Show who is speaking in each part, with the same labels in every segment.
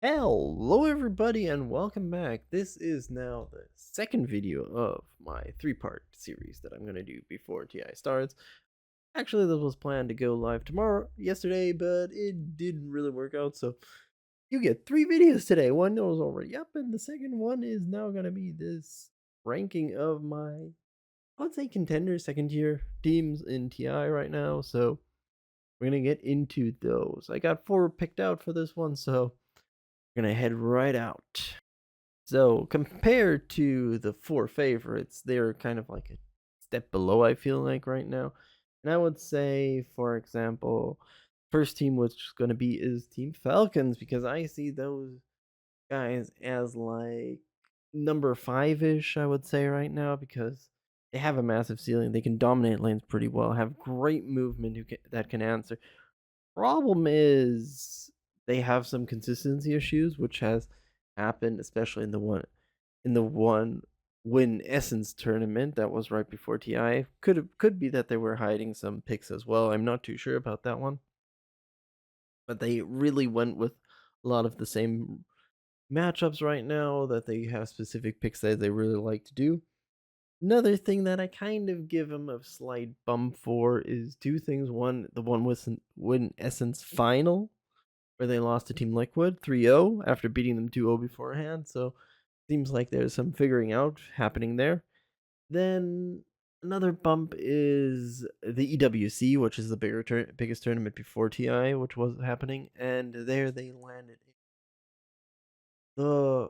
Speaker 1: Hello everybody and welcome back. This is now the second video of my three-part series that I'm going to do before TI starts. Actually, this was planned to go live yesterday, but it didn't really work out, so you get three videos today. One was already up, and the second one is now going to be this ranking of my, I would say, contender second tier teams in TI right now, so we're going to get into those. I got four picked out for this one, so we're going to head right out. So compared to the four favorites, they're kind of like a step below, I feel like, right now. And I would say, for example, first team which is going to be is Team Falcons, because I see those guys as like number five-ish, I would say, right now, because they have a massive ceiling. They can dominate lanes pretty well, have great movement that can answer. Problem is they have some consistency issues, which has happened, especially in the one win essence tournament that was right before TI. Could be that they were hiding some picks as well. I'm not too sure about that one, but they really went with a lot of the same matchups right now, that they have specific picks that they really like to do. Another thing that I kind of give them a slight bump for is two things. One, the one with win essence final, where they lost to Team Liquid 3-0 after beating them 2-0 beforehand. So seems like there's some figuring out happening there. Then another bump is the EWC, which is the biggest tournament before TI, which was happening, and there they landed in the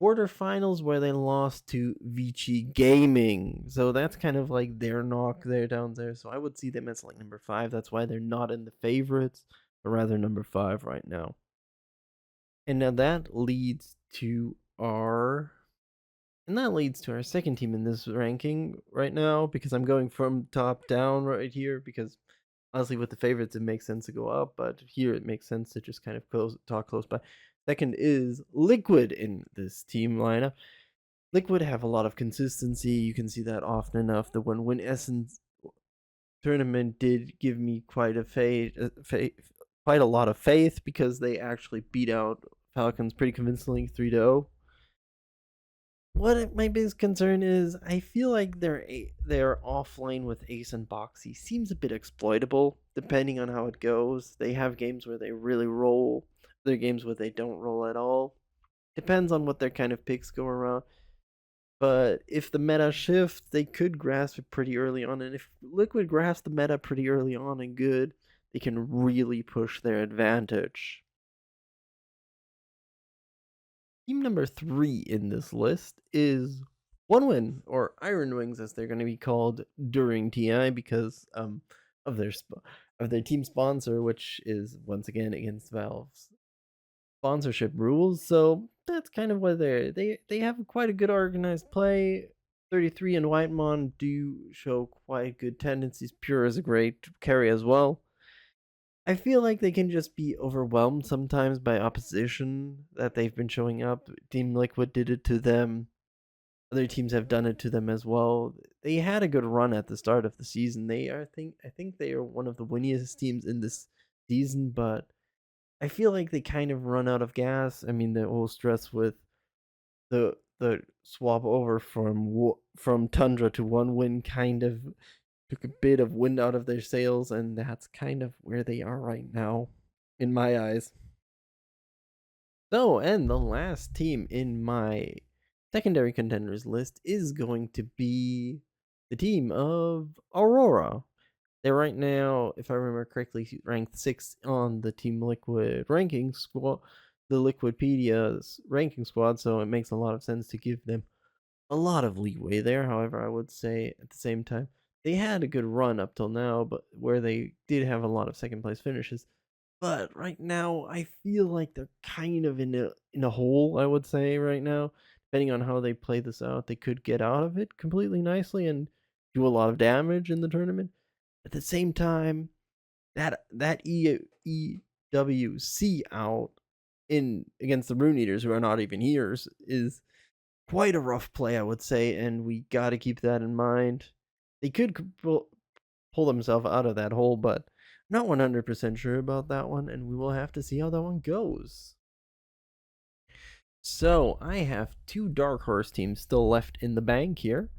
Speaker 1: quarterfinals where they lost to Vici Gaming. So that's kind of like their knock there down there. So I would see them as like number 5. That's why they're not in the favorites, but rather number 5 right now. And now that leads to our second team in this ranking right now, because I'm going from top down right here, because honestly with the favorites it makes sense to go up, but here it makes sense to just kind of talk close by. Second is Liquid in this team lineup. Liquid have a lot of consistency. You can see that often enough. The Win Essence tournament did give me quite a lot of faith, because they actually beat out Falcons pretty convincingly 3-0. My biggest concern is, I feel like their offlane with Ace and Boxy seems a bit exploitable depending on how it goes. They have games where they really roll, other games where they don't roll at all. Depends on what their kind of picks go around. But if the meta shifts, they could grasp it pretty early on, and if Liquid grasp the meta pretty early on and good, they can really push their advantage. Team number 3 in this list is One Win, or Iron Wings as they're going to be called during TI, because of their team sponsor, which is once again against Valve's sponsorship rules. So that's kind of what they have quite a good organized play. 33 and Whitemon do show quite good tendencies. Pure is a great carry as well. I feel like they can just be overwhelmed sometimes by opposition that they've been showing up. Team Liquid did it to them. Other teams have done it to them as well. They had a good run at the start of the season. I think they are one of the winniest teams in this season, but I feel like they kind of run out of gas. I mean, the whole stress with the swap over from Tundra to One Win kind of took a bit of wind out of their sails, and that's kind of where they are right now, in my eyes. So, and the last team in my secondary contenders list is going to be the team of Aurora. They're right now, if I remember correctly, ranked 6th on the Team Liquid ranking squad, the Liquidpedia's ranking squad, so it makes a lot of sense to give them a lot of leeway there. However, I would say at the same time, they had a good run up till now, but where they did have a lot of second place finishes. But right now, I feel like they're kind of in a hole, I would say right now. Depending on how they play this out, they could get out of it completely nicely and do a lot of damage in the tournament. At the same time, that EWC out in against the Rune Eaters, who are not even here, is quite a rough play, I would say, and we got to keep that in mind. They could pull themselves out of that hole, but not 100% sure about that one, and we will have to see how that one goes. So I have two dark horse teams still left in the bank here,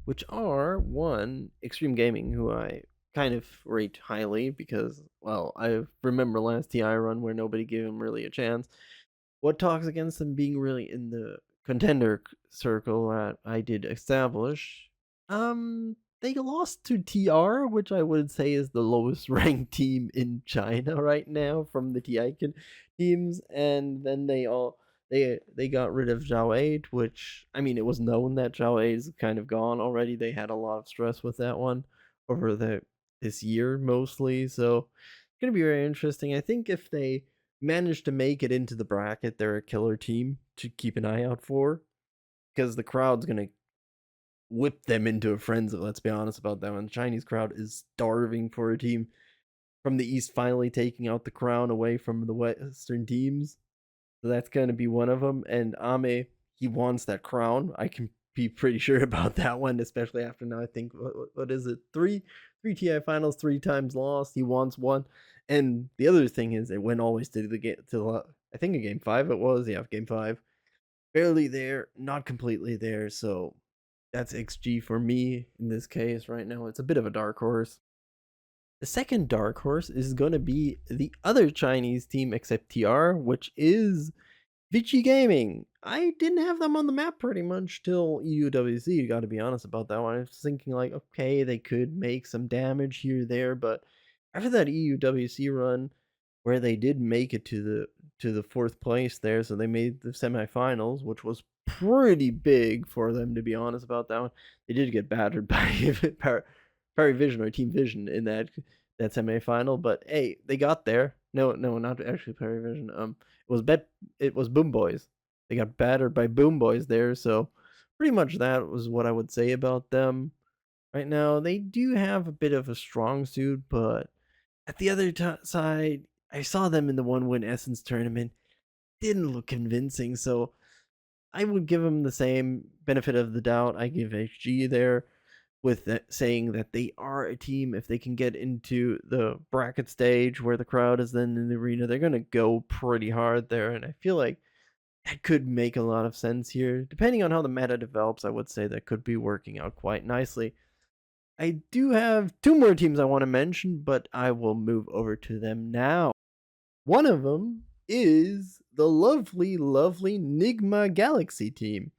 Speaker 1: which are one Extreme Gaming, who I kind of rate highly because, well, I remember last TI run where nobody gave him really a chance. What talks against them being really in the contender circle that I did establish? They lost to TR, which I would say is the lowest ranked team in China right now from the TI teams, and then they got rid of Zhao 8, which I mean it was known that Zhao 8 is kind of gone already. They had a lot of stress with that one over this year mostly, so it's gonna be very interesting. I think if they manage to make it into the bracket, they're a killer team to keep an eye out for because the crowd's gonna whip them into a frenzy. Let's be honest about that one. The Chinese crowd is starving for a team from the East finally taking out the crown away from the Western teams. So that's going to be one of them. And Ame, he wants that crown. I can be pretty sure about that one, especially after now. I think what is it? Three TI finals, three times lost. He wants one. And the other thing is, it went always to the game to I think a game five. It was game five. Barely there, not completely there. So that's XG for me in this case right now. It's a bit of a dark horse. The second dark horse is going to be the other Chinese team except TR, which is Vichy Gaming. I didn't have them on the map pretty much till EUWC, got to be honest about that one. I was thinking like, okay, they could make some damage here there, but after that EUWC run where they did make it to the fourth place there, so they made the semifinals, which was pretty big for them to be honest about that one. They did get battered by Perry Vision or Team Vision in that semifinal, but hey, they got there. No, not actually Perry Vision. It was Boom Boys. They got battered by Boom Boys there, so pretty much that was what I would say about them. Right now, they do have a bit of a strong suit, but at the other side, I saw them in the one win Essence tournament. Didn't look convincing, so I would give them the same benefit of the doubt I give HG there with saying that they are a team. If they can get into the bracket stage where the crowd is then in the arena, they're going to go pretty hard there. And I feel like that could make a lot of sense here. Depending on how the meta develops, I would say that could be working out quite nicely. I do have two more teams I want to mention, but I will move over to them now. One of them is the lovely, lovely Nigma Galaxy team.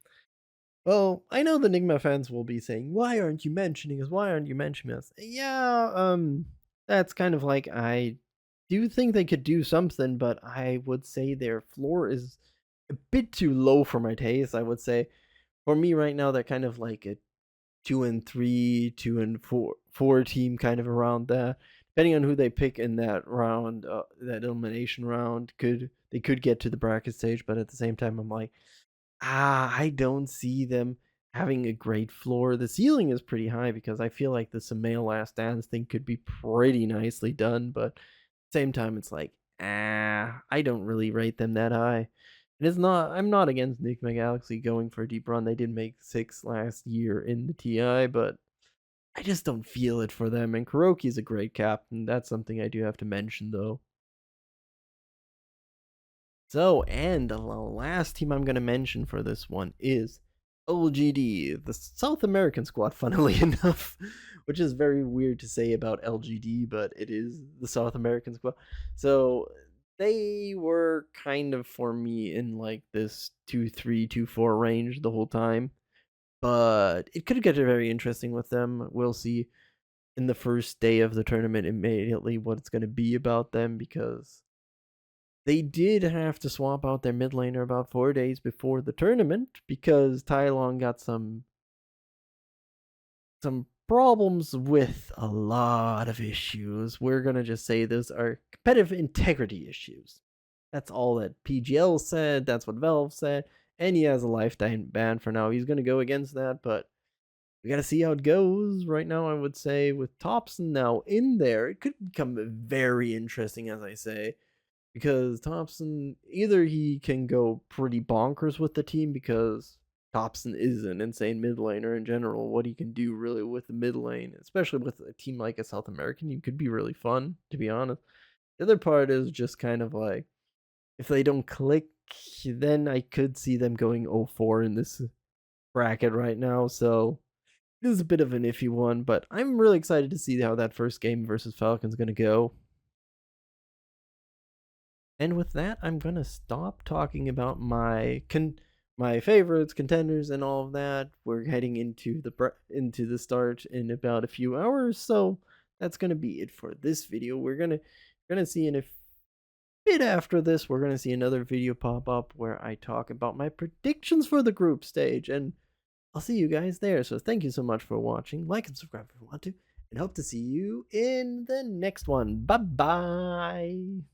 Speaker 1: Well, I know the Nigma fans will be saying, "Why aren't you mentioning us? Why aren't you mentioning us?" Yeah, that's kind of like I do think they could do something, but I would say their floor is a bit too low for my taste. I would say for me right now, they're kind of like a 2-3, 2-4 team, kind of around that. Depending on who they pick in that round, that elimination round, they could get to the bracket stage, but at the same time, I'm like, I don't see them having a great floor. The ceiling is pretty high because I feel like the Samael Last Dance thing could be pretty nicely done, but at the same time, it's like, I don't really rate them that high. And it's not, I'm not against Nigma Galaxy going for a deep run. They did make 6 last year in the TI, but I just don't feel it for them. And Kuroki is a great captain. That's something I do have to mention, though. So, and the last team I'm going to mention for this one is LGD, the South American squad, funnily enough, which is very weird to say about LGD, but it is the South American squad. So, they were kind of for me in like this 2-3, 2-4 range the whole time, but it could get very interesting with them. We'll see in the first day of the tournament immediately what it's going to be about them because they did have to swap out their mid laner about 4 days before the tournament because Tai Long got some problems with a lot of issues. We're going to just say those are competitive integrity issues. That's all that PGL said, that's what Valve said, and he has a lifetime ban for now. He's going to go against that, but we got to see how it goes. Right now, I would say with Thompson now in there, it could become very interesting, as I say, because Thompson, either he can go pretty bonkers with the team because Thompson is an insane mid laner in general. What he can do really with the mid lane, especially with a team like a South American team, could be really fun, to be honest. The other part is just kind of like if they don't click, then I could see them going 0-4 in this bracket right now. So it is a bit of an iffy one, but I'm really excited to see how that first game versus Falcon's going to go. And with that, I'm going to stop talking about my favorites, contenders, and all of that. We're heading into the start in about a few hours, so that's going to be it for this video. We're going to see in a bit after this, we're going to see another video pop up where I talk about my predictions for the group stage, and I'll see you guys there. So thank you so much for watching. Like and subscribe if you want to, and hope to see you in the next one. Bye bye.